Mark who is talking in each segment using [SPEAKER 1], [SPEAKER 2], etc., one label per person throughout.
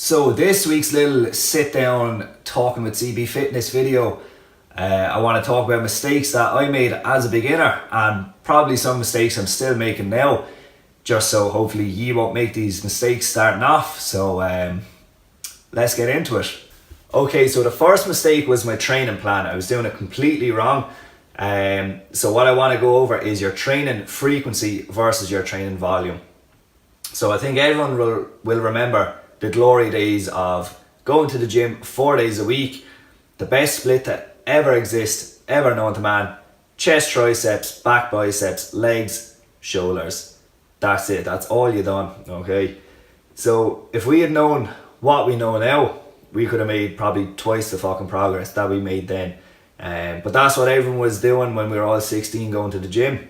[SPEAKER 1] So this week's little sit down talking with CB Fitness video, I want to talk about mistakes that I made as a beginner and probably some mistakes I'm still making now, just so hopefully you won't make these mistakes starting off. So let's get into it. Okay, so the first mistake was my training plan. I was doing it completely wrong. So what I want to go over is your training frequency versus your training volume. So I think everyone will remember the glory days of going to the gym 4 days a week, the best split that ever exists, ever known to man: chest, triceps, back, biceps, legs, shoulders. That's it, that's all you done, okay? So if we had known what we know now, we could have made probably twice the fucking progress that we made then. But that's what everyone was doing when we were all 16 going to the gym.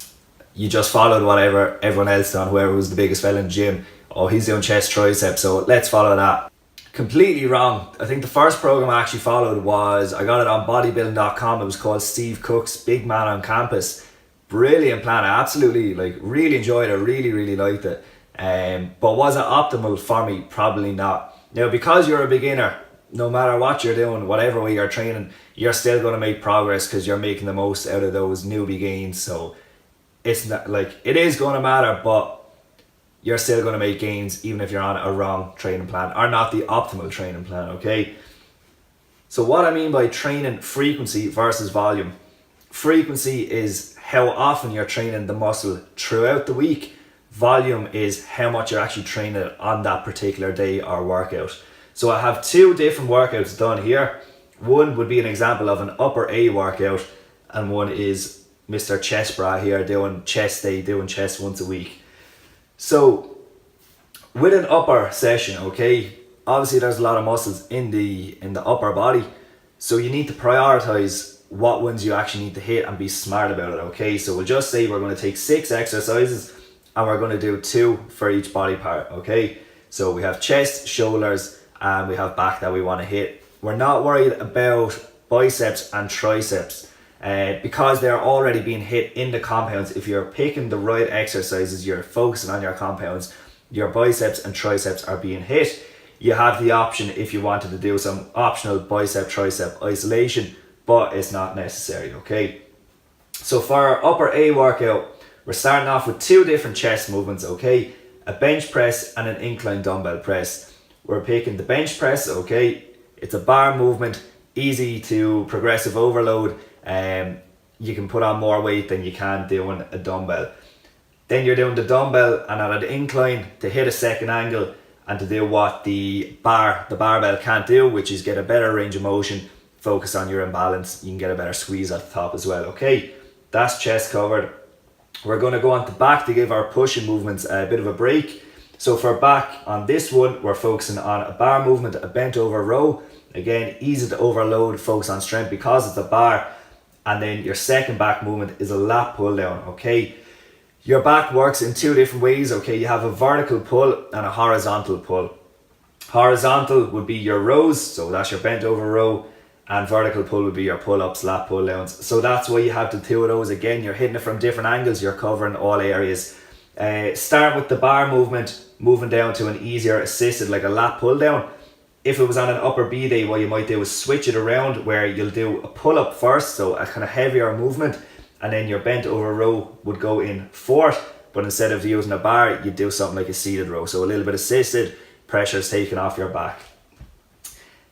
[SPEAKER 1] You just followed whatever everyone else done, whoever was the biggest fella in the gym. Oh, he's doing chest, triceps, so let's follow that. Completely wrong. I think the first program I actually followed was, I got it on bodybuilding.com. It was called Steve Cook's Big Man on Campus. Brilliant plan. I absolutely really enjoyed it. Really liked it. But was it optimal for me? Probably not. Now, because you're a beginner, no matter what you're doing, whatever way you're training, you're still going to make progress because you're making the most out of those newbie gains. So it's not like it is going to matter, but you're still going to make gains even if you're on a wrong training plan or not the optimal training plan, okay? So what I mean by training frequency versus volume. Frequency is how often you're training the muscle throughout the week. Volume is how much you're actually training it on that particular day or workout. So I have two different workouts done here. One would be an example of an upper A workout, and one is Mr. Chest Bra here doing chest day, doing chest once a week. So with an upper session, okay, obviously there's a lot of muscles in the upper body, so you need to prioritize what ones you actually need to hit and be smart about it, okay? So we'll just say we're going to take 6 exercises and we're going to do 2 for each body part, okay? So we have chest, shoulders, and we have back that we want to hit. We're not worried about biceps and triceps because they're already being hit in the compounds. If you're picking the right exercises, you're focusing on your compounds, your biceps and triceps are being hit. You have the option if you wanted to do some optional bicep tricep isolation, but it's not necessary, okay? So for our upper A workout, we're starting off with 2 different chest movements, okay? A bench press and an incline dumbbell press. We're picking the bench press, okay? It's a bar movement, easy to progressive overload. You can put on more weight than you can doing a dumbbell. Then you're doing the dumbbell and at an incline to hit a second angle and to do what the barbell can't do, which is get a better range of motion, focus on your imbalance. You can get a better squeeze at the top as well, okay? That's chest covered. We're going to go on to back to give our pushing movements a bit of a break. So for back on this one, we're focusing on a bar movement, a bent over row. Again, easy to overload, focus on strength because it's a bar. And then your second back movement is a lat pull down, okay? Your back works in 2 different ways, okay? You have a vertical pull and a horizontal pull. Horizontal would be your rows, so that's your bent over row, and vertical pull would be your pull-ups, lat pull downs. So that's why you have the 2 of those. Again, you're hitting it from different angles, you're covering all areas. Start with the bar movement, moving down to an easier assisted, like a lat pull down. If it was on an upper B day, what you might do is switch it around where you'll do a pull-up first, so a kind of heavier movement, and then your bent over row would go in fourth, but instead of using a bar, you'd do something like a seated row. So a little bit assisted, pressure's taken off your back.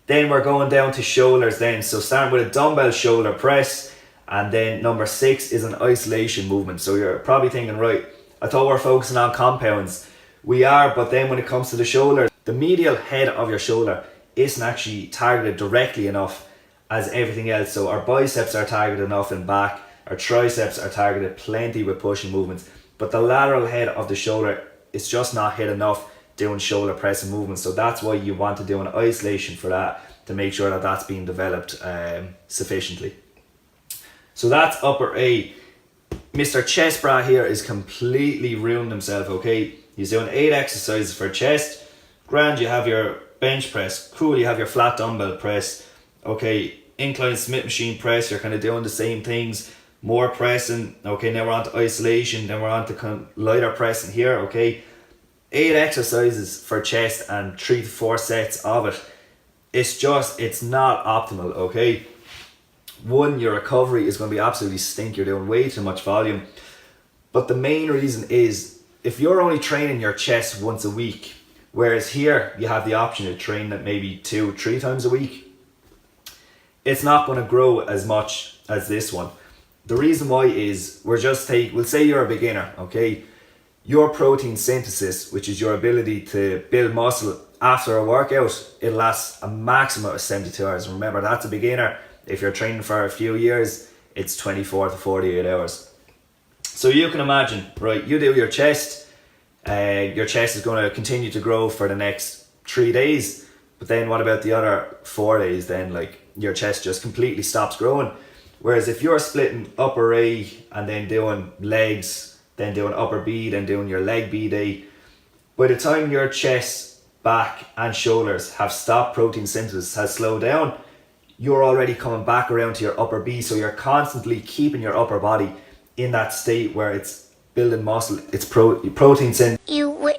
[SPEAKER 1] Then we're going down to shoulders then. So starting with a dumbbell shoulder press, and then number 6 is an isolation movement. So you're probably thinking, right, I thought we're focusing on compounds. We are, but then when it comes to the shoulders, the medial head of your shoulder isn't actually targeted directly enough as everything else. So our biceps are targeted enough in back, our triceps are targeted plenty with pushing movements, but the lateral head of the shoulder is just not hit enough doing shoulder pressing movements. So that's why you want to do an isolation for that, to make sure that that's being developed sufficiently. So that's upper A. Mr. Chest Bra here is completely ruined himself, okay? He's doing 8 exercises for chest. Grand, you have your bench press. Cool, you have your flat dumbbell press. Okay, incline Smith machine press, you're kind of doing the same things. More pressing. Okay, now we're on to isolation. Then we're on to kind of lighter pressing here, okay? 8 exercises for chest and 3 to 4 sets of it. It's not optimal, okay? One, your recovery is going to be absolutely stink. You're doing way too much volume. But the main reason is, if you're only training your chest once a week, whereas here you have the option to train it maybe 2-3 times a week, it's not going to grow as much as this one. The reason why is, we'll say you're a beginner, okay? Your protein synthesis, which is your ability to build muscle after a workout, it lasts a maximum of 72 hours. Remember, that's a beginner. If you're training for a few years, it's 24 to 48 hours. So you can imagine, right, you do your chest is going to continue to grow for the next 3 days, but then what about the other 4 days? Then like your chest just completely stops growing. Whereas if you're splitting upper A and then doing legs, then doing upper B, then doing your leg B day, by the time your chest, back and shoulders have stopped, protein synthesis has slowed down, you're already coming back around to your upper B. So you're constantly keeping your upper body in that state where it's building muscle, it's protein synthesis. You're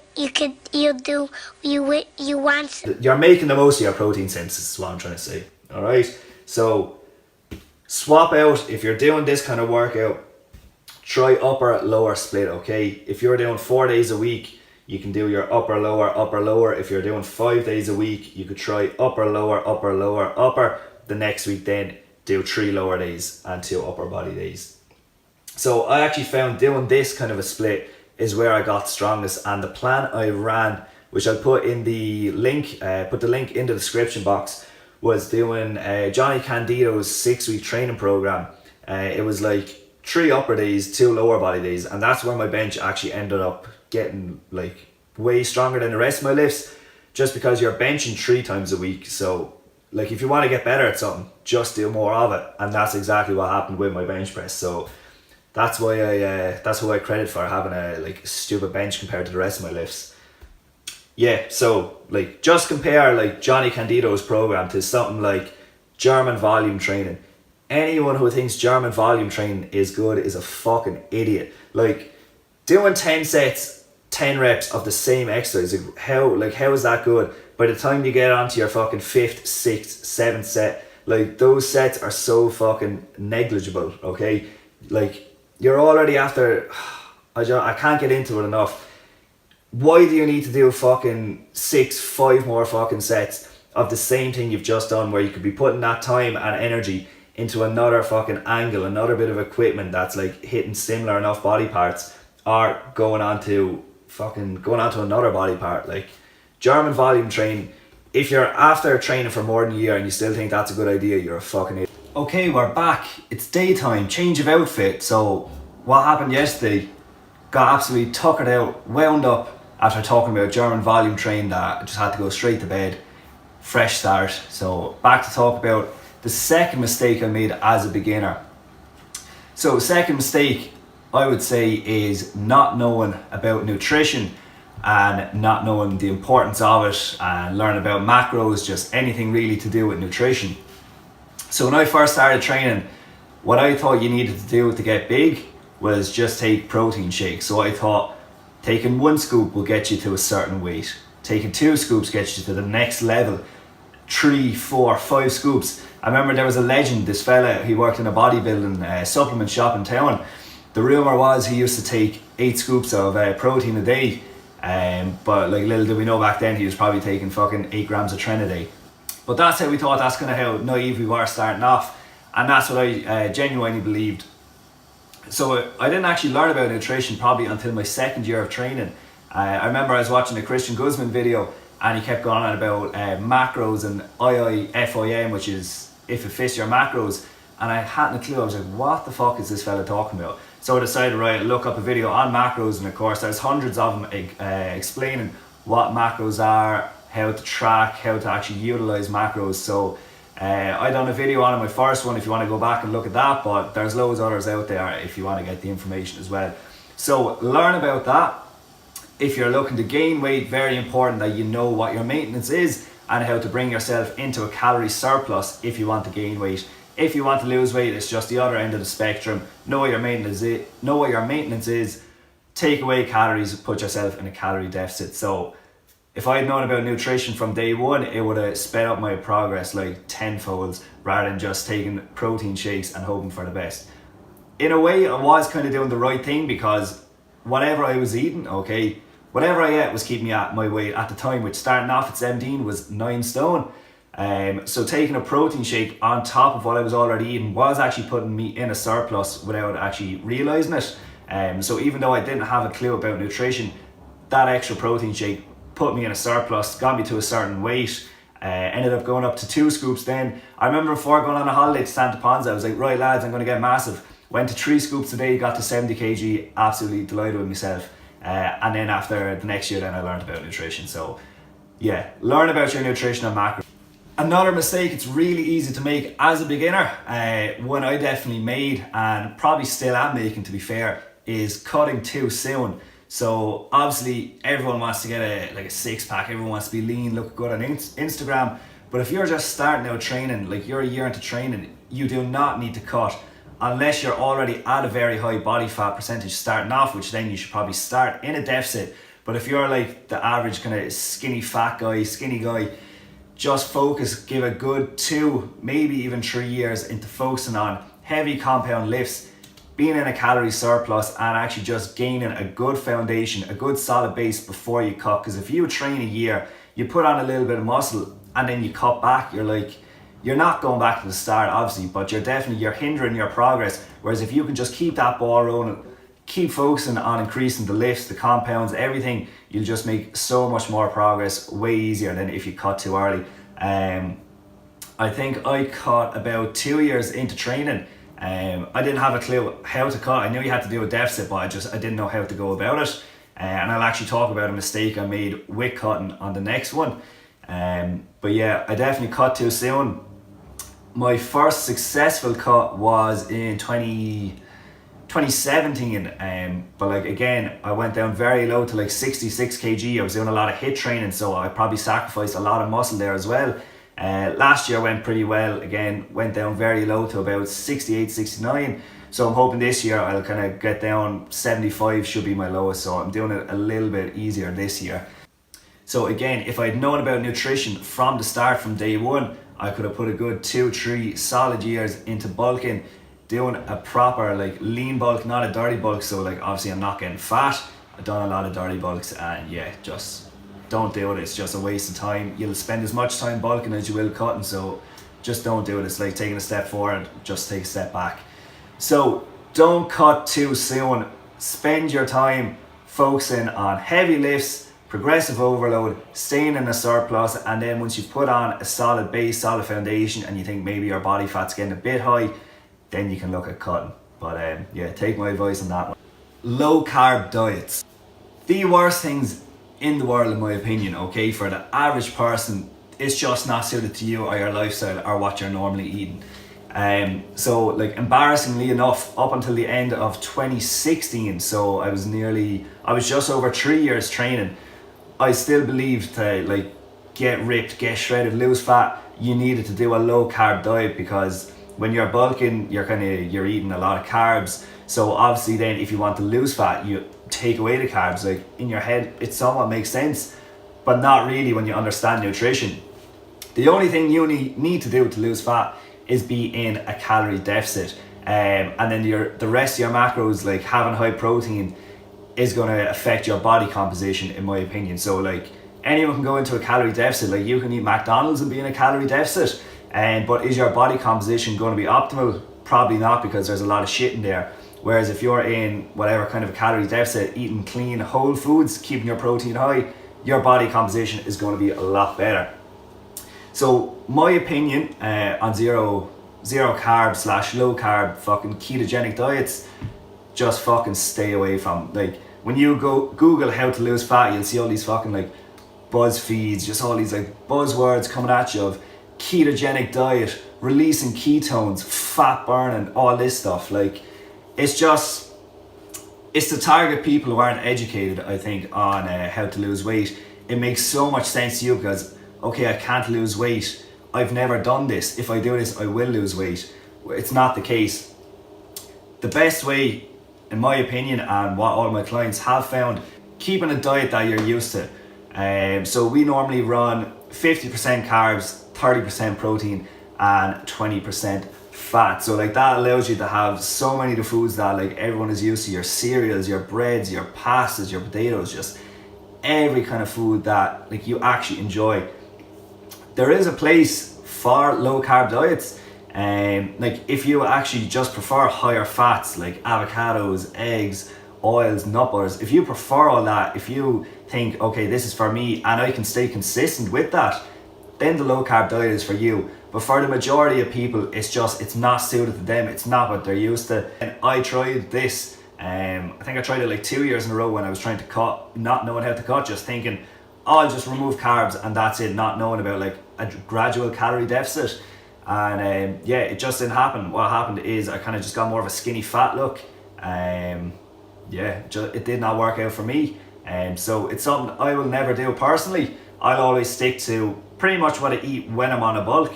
[SPEAKER 1] making the most of your protein synthesis is what I'm trying to say. Alright, so swap out, if you're doing this kind of workout, try upper lower split, okay? If you're doing 4 days a week, you can do your upper lower. If you're doing 5 days a week, you could try upper lower. The next week then do 3 lower days and 2 upper body days. So I actually found doing this kind of a split is where I got strongest, and the plan I ran, which I'll put in the link, put the link in the description box, was doing Johnny Candido's 6-week training program. It was like 3 upper days, 2 lower body days, and that's where my bench actually ended up getting like way stronger than the rest of my lifts, just because you're benching 3 times a week. So like if you want to get better at something, just do more of it, and that's exactly what happened with my bench press. So that's why that's who I credit for having a like stupid bench compared to the rest of my lifts. Yeah, so like just compare like Johnny Candido's program to something like German volume training. Anyone who thinks German volume training is good is a fucking idiot. Like doing 10 sets, 10 reps of the same exercise, how is that good? By the time you get onto your fucking 5th, 6th, 7th set, like those sets are so fucking negligible, okay? Like you're already after, I can't get into it enough. Why do you need to do fucking 5 more fucking sets of the same thing you've just done, where you could be putting that time and energy into another fucking angle, another bit of equipment that's like hitting similar enough body parts, or going on to another body part? Like German volume training, if you're after training for more than a year and you still think that's a good idea, you're a fucking idiot. Okay, we're back. It's daytime, change of outfit. So what happened yesterday, got absolutely tuckered out, wound up after talking about German volume training, that I just had to go straight to bed. Fresh start. So back to talk about the second mistake I made as a beginner. So second mistake, I would say, is not knowing about nutrition and not knowing the importance of it, and learning about macros, just anything really to do with nutrition. So when I first started training, what I thought you needed to do to get big was just take protein shakes. So I thought taking 1 scoop will get you to a certain weight, taking 2 scoops gets you to the next level, 3, 4, 5 scoops. I remember there was a legend, this fella, he worked in a bodybuilding supplement shop in town. The rumour was he used to take 8 scoops of protein a day, but like little did we know back then he was probably taking fucking 8 grams of tren a day. But that's how we thought, that's kind of how naive we were starting off, and that's what I genuinely believed. So I didn't actually learn about nutrition probably until my 2nd year of training. I remember I was watching a Christian Guzman video, and he kept going on about macros and IIFIM, which is if it fits your macros, and I hadn't a clue. I was like, what the fuck is this fella talking about? So I decided, right, look up a video on macros, and of course there's hundreds of them explaining what macros are, how to track, how to actually utilize macros. So I done a video on it, my first one, if you want to go back and look at that, but there's loads of others out there if you want to get the information as well. So learn about that. If you're looking to gain weight, very important that you know what your maintenance is and how to bring yourself into a calorie surplus if you want to gain weight. If you want to lose weight, it's just the other end of the spectrum. Know what your maintenance is. take away calories, put yourself in a calorie deficit. So if I'd known about nutrition from day one, it would have sped up my progress like tenfold rather than just taking protein shakes and hoping for the best. In a way, I was kind of doing the right thing because whatever I was eating, okay, whatever I ate was keeping me at my weight at the time, which starting off at 17 was 9 stone. So taking a protein shake on top of what I was already eating was actually putting me in a surplus without actually realising it. So even though I didn't have a clue about nutrition, that extra protein shake put me in a surplus, got me to a certain weight, ended up going up to 2 scoops then. I remember before going on a holiday to Santa Ponza, I was like, right lads, I'm going to get massive. Went to 3 scoops a day, got to 70 kg, absolutely delighted with myself. And then after the next year then I learned about nutrition. So yeah, learn about your nutrition and macro. Another mistake it's really easy to make as a beginner, one I definitely made and probably still am making to be fair, is cutting too soon. So obviously everyone wants to get a 6-pack, everyone wants to be lean, look good on Instagram. But if you're just starting out training, like you're a year into training, you do not need to cut unless you're already at a very high body fat percentage starting off, which then you should probably start in a deficit. But if you're like the average kind of skinny guy, just focus, give a good 2, maybe even 3 years into focusing on heavy compound lifts, being in a calorie surplus and actually just gaining a good foundation, a good solid base before you cut. Because if you train a year, you put on a little bit of muscle and then you cut back, you're not going back to the start obviously, but you're hindering your progress. Whereas if you can just keep that ball rolling, keep focusing on increasing the lifts, the compounds, everything, you'll just make so much more progress way easier than if you cut too early. I think I cut about 2 years into training. I didn't have a clue how to cut. I knew you had to do a deficit, but I didn't know how to go about it. And I'll actually talk about a mistake I made with cutting on the next one. But yeah, I definitely cut too soon. My first successful cut was in 2017, but like again, I went down very low to like 66 kg. I was doing a lot of HIIT training, so I probably sacrificed a lot of muscle there as well. Last year went pretty well, again went down very low to about 68, 69. So I'm hoping this year I'll kind of get down 75 should be my lowest, so I'm doing it a little bit easier this year. So again, if I'd known about nutrition from the start, from day one, I could have put a good 2-3 solid years into bulking, doing a proper like lean bulk, not a dirty bulk. So like obviously I'm not getting fat. I've done a lot of dirty bulks and yeah, just don't do it. It's just a waste of time. You'll spend as much time bulking as you will cutting, so just don't do it. It's like taking a step forward, just take a step back. So don't cut too soon. Spend your time focusing on heavy lifts, progressive overload, staying in a surplus, and then once you've put on a solid base, solid foundation, and you think maybe your body fat's getting a bit high, then you can look at cutting. But yeah, take my advice on that one. Low carb diets. The worst things in the world in my opinion, okay, for the average person, it's just not suited to you or your lifestyle or what you're normally eating. So like embarrassingly enough, up until the end of 2016, so I was just over 3 years training, I still believed to like get ripped, get shredded, lose fat, you needed to do a low carb diet, because when you're bulking, you're eating a lot of carbs. So obviously then if you want to lose fat, you take away the carbs. Like in your head, it somewhat makes sense, but not really when you understand nutrition. The only thing you need to do to lose fat is be in a calorie deficit. And then the rest of your macros, like having high protein, is going to affect your body composition in my opinion. So like anyone can go into a calorie deficit. Like you can eat McDonald's and be in a calorie deficit, but is your body composition going to be optimal? Probably not, because there's a lot of shit in there. Whereas if you're in whatever kind of a calorie deficit, eating clean whole foods, keeping your protein high, your body composition is going to be a lot better. So my opinion on zero carb / low carb fucking ketogenic diets, just fucking stay away from. Like when you go Google how to lose fat, you'll see all these fucking like buzz feeds, just all these like buzzwords coming at you of ketogenic diet, releasing ketones, fat burning, all this stuff. Like it's to target people who aren't educated, I think, on how to lose weight. It makes so much sense to you because, okay, I can't lose weight, I've never done this, if I do this I will lose weight. It's not the case. The best way in my opinion, and what all my clients have found, keeping a diet that you're used to. So we normally run 50% carbs, 30% protein, and 20% fat. So like that allows you to have so many of the foods that like everyone is used to, your cereals, your breads, your pastas, your potatoes, just every kind of food that like you actually enjoy. There is a place for low carb diets. Like if you actually just prefer higher fats like avocados, eggs, oils, nut butters, if you prefer all that, if you think, okay, this is for me and I can stay consistent with that, then the low carb diet is for you. But for the majority of people, it's not suited to them. It's not what they're used to. And I tried this. I think I tried it like 2 years in a row when I was trying to cut, not knowing how to cut, just thinking, oh, I'll just remove carbs and that's it, not knowing about like a gradual calorie deficit. And yeah, it just didn't happen. What happened is I kind of just got more of a skinny fat look. Yeah, it did not work out for me. So it's something I will never do personally. I'll always stick to pretty much what I eat when I'm on a bulk,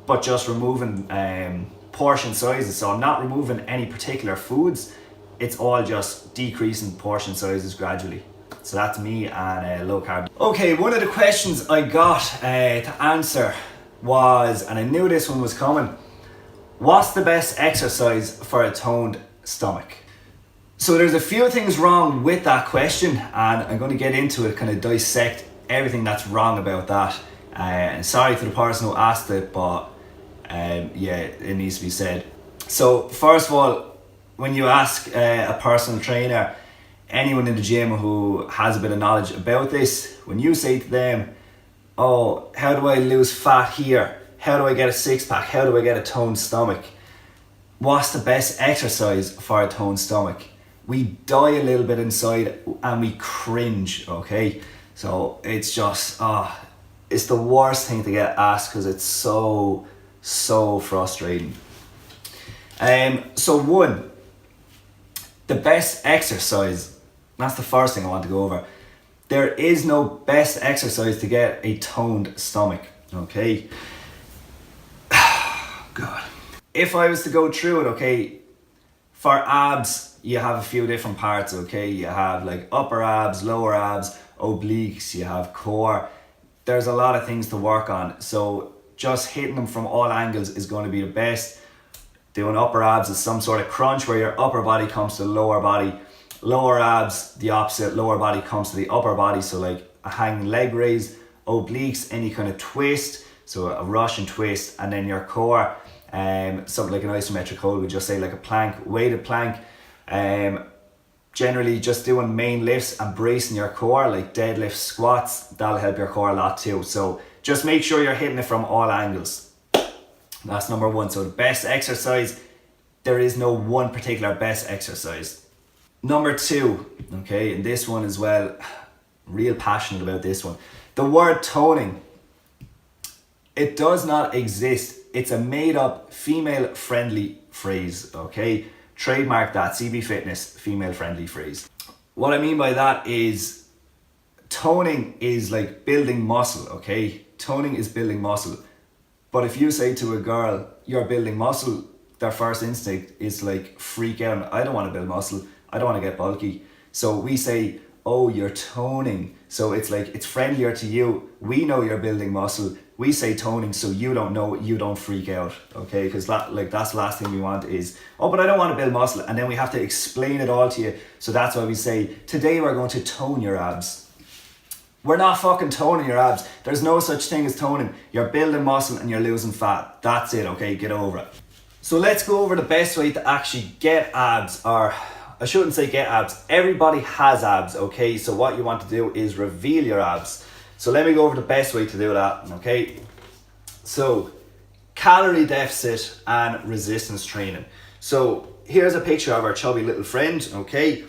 [SPEAKER 1] but just removing portion sizes. So I'm not removing any particular foods. It's all just decreasing portion sizes gradually. So that's me and low carb. Okay, one of the questions I got to answer was, and I knew this one was coming, what's the best exercise for a toned stomach? So there's a few things wrong with that question, and I'm going to get into it, kind of dissect everything that's wrong about that. And sorry to the person who asked it, but yeah, it needs to be said. So first of all, when you ask a personal trainer, anyone in the gym who has a bit of knowledge about this, when you say to them, oh, how do I lose fat here? How do I get a six pack? How do I get a toned stomach? What's the best exercise for a toned stomach? We die a little bit inside and we cringe, okay? So it's just, it's the worst thing to get asked because it's so frustrating. So one, the best exercise, that's the first thing I want to go over. There is no best exercise to get a toned stomach, okay? God. If I was to go through it, okay, for abs, you have a few different parts, okay? You have like upper abs, lower abs, obliques, you have core. There's a lot of things to work on. So just hitting them from all angles is going to be the best. Doing upper abs is some sort of crunch where your upper body comes to the lower body. Lower abs, the opposite, lower body comes to the upper body. So like a hanging leg raise, obliques, any kind of twist. So a Russian twist, and then your core, something like an isometric hold, we just say like a plank, weighted plank. Generally just doing main lifts and bracing your core, like deadlifts, squats, that'll help your core a lot too. So just make sure you're hitting it from all angles. That's number one. So the best exercise, there is no one particular best exercise. Number two, okay, and this one as well, real passionate about this one. The word toning, it does not exist. It's a made up female friendly phrase, okay? Trademark that, CB Fitness, female friendly phrase. What I mean by that is toning is like building muscle, okay? Toning is building muscle. But if you say to a girl, you're building muscle, their first instinct is like freak out. I don't want to build muscle. I don't want to get bulky. So we say, oh, you're toning. So it's like, it's friendlier to you. We know you're building muscle. We say toning so you don't know, you don't freak out, okay? Because that's the last thing we want is, oh, but I don't want to build muscle. And then we have to explain it all to you. So that's why we say, today we're going to tone your abs. We're not fucking toning your abs. There's no such thing as toning. You're building muscle and you're losing fat. That's it, okay? Get over it. So let's go over the best way to actually get abs, or I shouldn't say get abs. Everybody has abs, okay? So what you want to do is reveal your abs. So let me go over the best way to do that, okay? So calorie deficit and resistance training. So here's a picture of our chubby little friend, okay?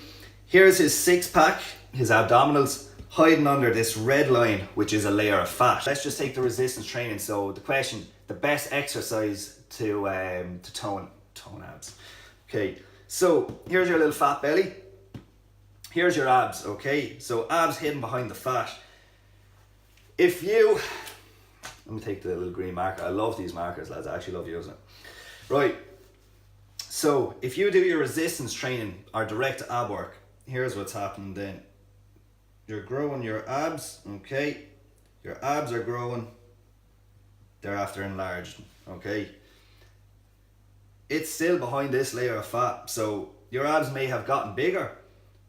[SPEAKER 1] Here's his six pack, his abdominals, hiding under this red line, which is a layer of fat. Let's just take the resistance training. So the question, the best exercise to tone abs. Okay, so here's your little fat belly. Here's your abs, okay? So abs hidden behind the fat. If you, let me take the little green marker. I love these markers, lads. I actually love using it. Right. So if you do your resistance training or direct ab work, here's what's happening then. You're growing your abs, okay? Your abs are growing, they're after enlarging, okay? It's still behind this layer of fat, so your abs may have gotten bigger,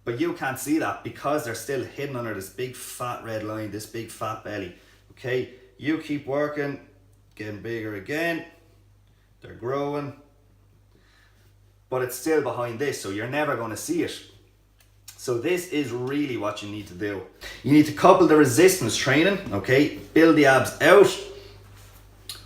[SPEAKER 1] but you can't see that because they're still hidden under this big fat red line, this big fat belly, okay? You keep working, getting bigger again, they're growing, but it's still behind this, so you're never going to see it. So this is really what you need to do. You need to couple the resistance training, okay? Build the abs out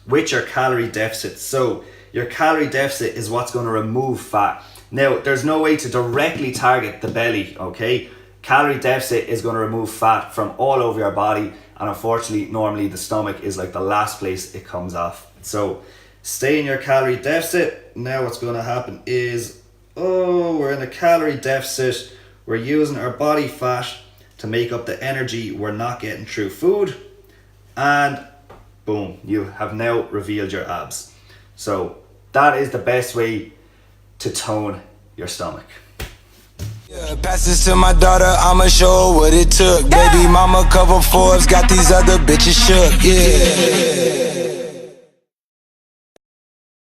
[SPEAKER 1] with your calorie deficit. So your calorie deficit is what's going to remove fat. Now, there's no way to directly target the belly, okay? Calorie deficit is going to remove fat from all over your body, and unfortunately, normally the stomach is like the last place it comes off. So stay in your calorie deficit. Now what's going to happen is, we're in a calorie deficit. We're using our body fat to make up the energy we're not getting through food, and boom, you have now revealed your abs. So that is the best way to tone your stomach.
[SPEAKER 2] Yeah, pass this to my daughter, I'ma show her what it took. Baby mama cover Forbes, got these other bitches shook. Yeah.